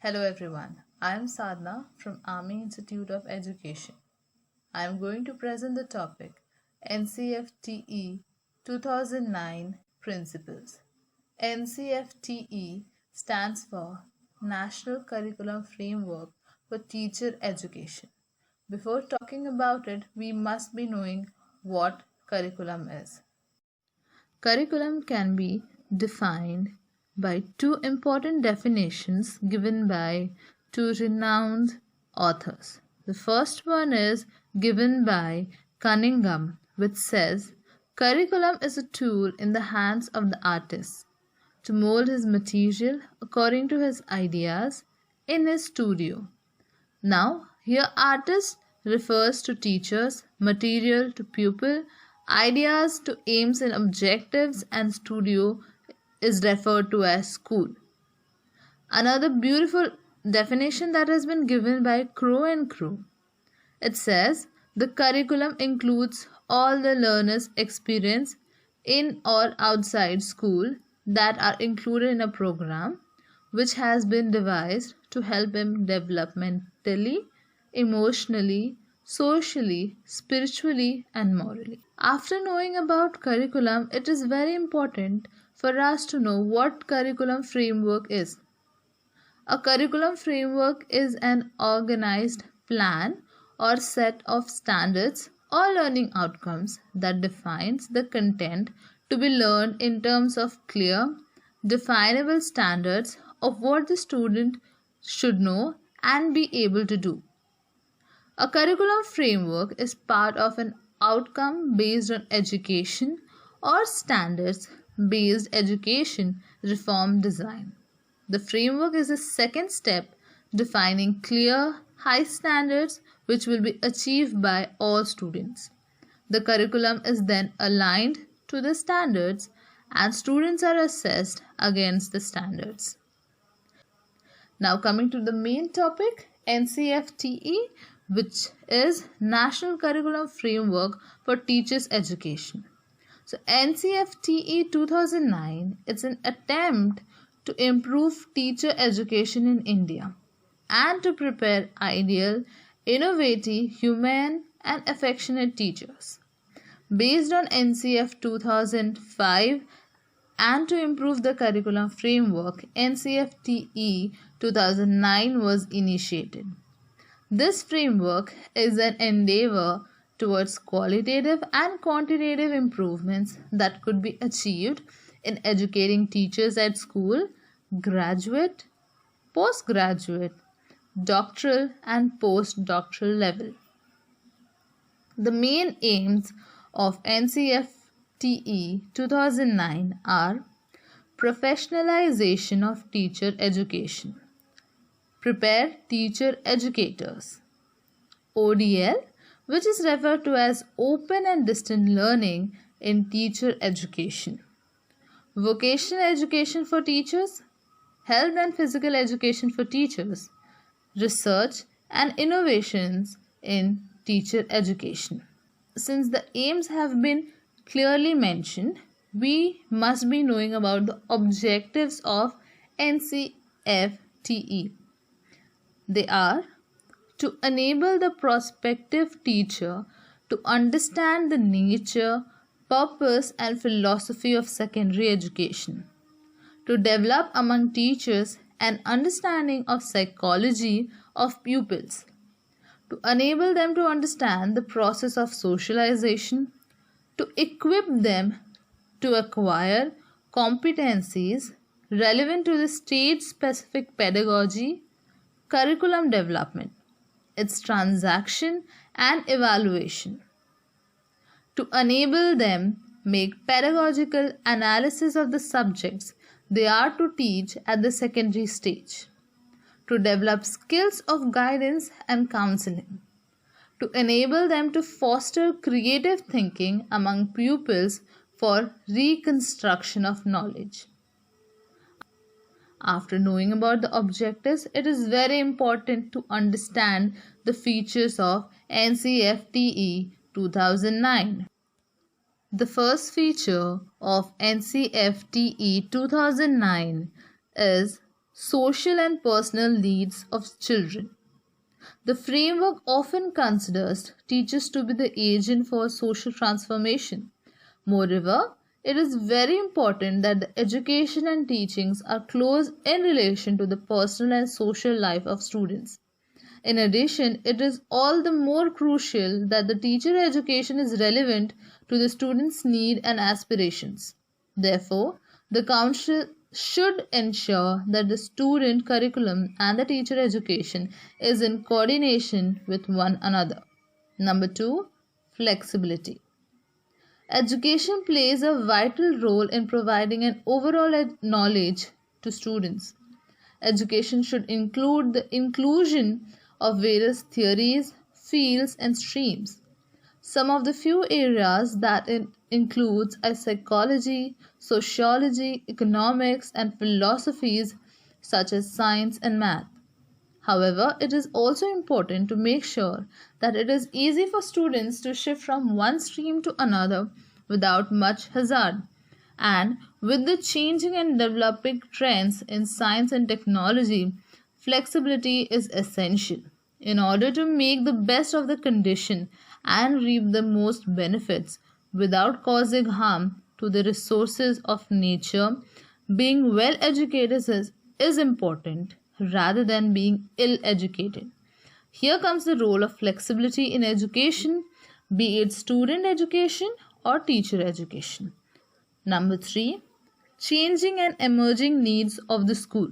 Hello everyone, I am Sadhana from Army Institute of Education. I am going to present the topic NCFTE 2009 Principles. NCFTE stands for National Curriculum Framework for Teacher Education. Before talking about it, we must be knowing what curriculum is. Curriculum can be defined by two important definitions given by two renowned authors. The first one is given by Cunningham, which says curriculum is a tool in the hands of the artist to mold his material according to his ideas in his studio. Now, here artist refers to teachers, material to pupil, ideas to aims and objectives, and studio is referred to as school. Another beautiful definition that has been given by Crow and Crow. It says the curriculum includes all the learner's experience in or outside school that are included in a program which has been devised to help him developmentally, emotionally, socially, spiritually, and morally. After knowing about curriculum, it is very important for us to know what curriculum framework is. A curriculum framework is an organized plan or set of standards or learning outcomes that defines the content to be learned in terms of clear, definable standards of what the student should know and be able to do. A curriculum framework is part of an outcome based on education or standards based education reform design. The framework is a second step defining clear, high standards which will be achieved by all students. The curriculum is then aligned to the standards and students are assessed against the standards. Now coming to the main topic, NCFTE, which is National Curriculum Framework for Teachers Education. So NCFTE 2009, it's an attempt to improve teacher education in India and to prepare ideal, innovative, humane and affectionate teachers. Based on NCF 2005 and to improve the curriculum framework, NCFTE 2009 was initiated. This framework is an endeavor towards qualitative and quantitative improvements that could be achieved in educating teachers at school, graduate, postgraduate, doctoral and postdoctoral level. The main aims of NCFTE 2009 are professionalization of teacher education, prepare teacher educators, ODL, which is referred to as open and distant learning in teacher education, vocational education for teachers, health and physical education for teachers, research and innovations in teacher education. Since the aims have been clearly mentioned, we must be knowing about the objectives of NCFTE. They are to enable the prospective teacher to understand the nature, purpose, and philosophy of secondary education, to develop among teachers an understanding of psychology of pupils, to enable them to understand the process of socialization, to equip them to acquire competencies relevant to the stage-specific pedagogy, curriculum development, its transaction and evaluation, to enable them make pedagogical analysis of the subjects they are to teach at the secondary stage, to develop skills of guidance and counseling, to enable them to foster creative thinking among pupils for reconstruction of knowledge. After knowing about the objectives, it is very important to understand the features of NCFTE 2009. The first feature of NCFTE 2009 is social and personal needs of children. The framework often considers teachers to be the agent for social transformation. Moreover, it is very important that the education and teachings are close in relation to the personal and social life of students. In addition, it is all the more crucial that the teacher education is relevant to the student's need and aspirations. Therefore, the council should ensure that the student curriculum and the teacher education is in coordination with one another. Number 2, flexibility. Education plays a vital role in providing an overall knowledge to students. Education should include the inclusion of various theories, fields, and streams. Some of the few areas that it includes are psychology, sociology, economics, and philosophies such as science and math. However, it is also important to make sure that it is easy for students to shift from one stream to another without much hazard. And with the changing and developing trends in science and technology, flexibility is essential in order to make the best of the condition and reap the most benefits without causing harm to the resources of nature. Being well educated is important rather than being ill educated. Here comes the role of flexibility in education, be it student education or teacher education. Number 3, changing and emerging needs of the school.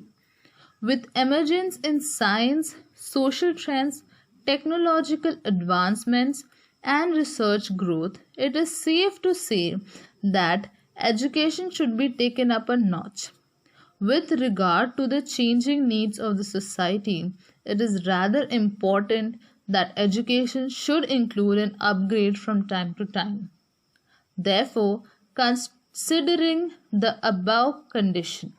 With emergence in science, social trends, technological advancements, and research growth, it is safe to say that education should be taken up a notch. With regard to the changing needs of the society, it is rather important that education should include an upgrade from time to time. Therefore, considering the above condition,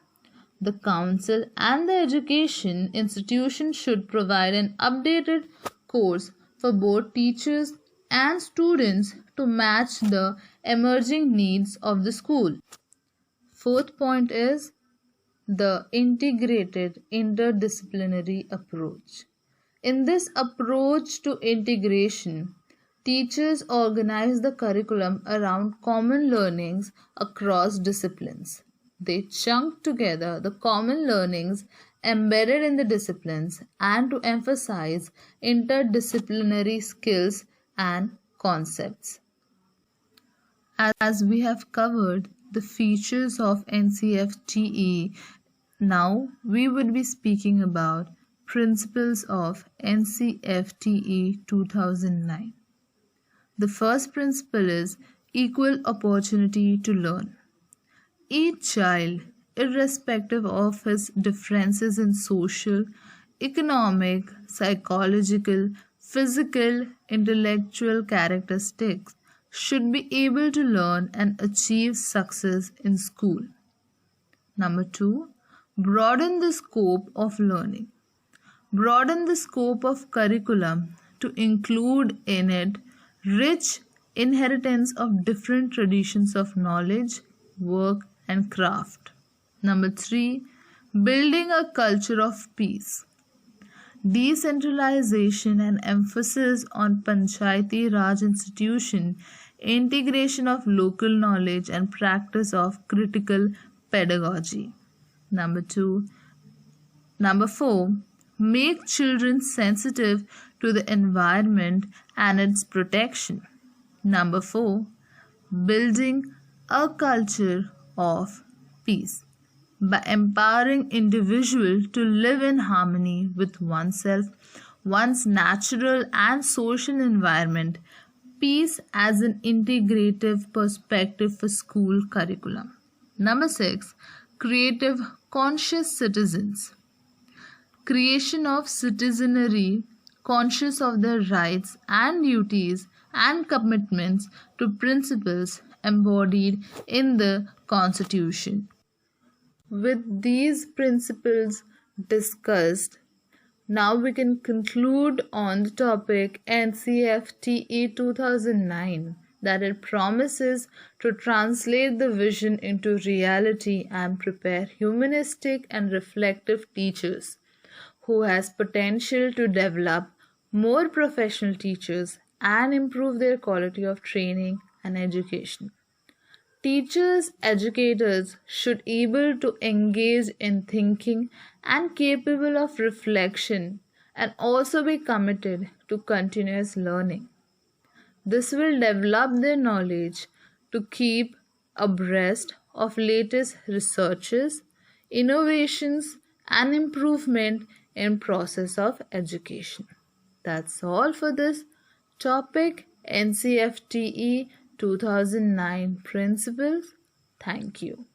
the council and the education institution should provide an updated course for both teachers and students to match the emerging needs of the school. Fourth point is the integrated interdisciplinary approach. In this approach to integration, teachers organize the curriculum around common learnings across disciplines. They chunk together the common learnings embedded in the disciplines and to emphasize interdisciplinary skills and concepts. As we have covered the features of NCFTE, now we would be speaking about principles of NCFTE 2009. The first principle is equal opportunity to learn. Each child, irrespective of his differences in social, economic, psychological, physical, intellectual characteristics, should be able to learn and achieve success in school. Number 2, broaden the scope of learning. Broaden the scope of curriculum to include in it rich inheritance of different traditions of knowledge, work, and craft. Number 3, building a culture of peace. Decentralization and emphasis on Panchayati Raj institution, integration of local knowledge and practice of critical pedagogy. Number 4, make children sensitive to the environment and its protection. Number 4, building a culture of peace by empowering individual to live in harmony with oneself, one's natural and social environment. Peace as an integrative perspective for school curriculum. Number 6, creative conscious citizens. Creation of citizenry conscious of their rights and duties and commitments to principles embodied in the Constitution. With these principles discussed, now we can conclude on the topic NCFTE 2009, that it promises to translate the vision into reality and prepare humanistic and reflective teachers who has potential to develop more professional teachers and improve their quality of training and education. Teachers, educators should able to engage in thinking and capable of reflection and also be committed to continuous learning. This will develop their knowledge to keep abreast of latest researches, innovations and improvement in process of education. That's all for this topic, NCFTE 2009 principles. Thank you.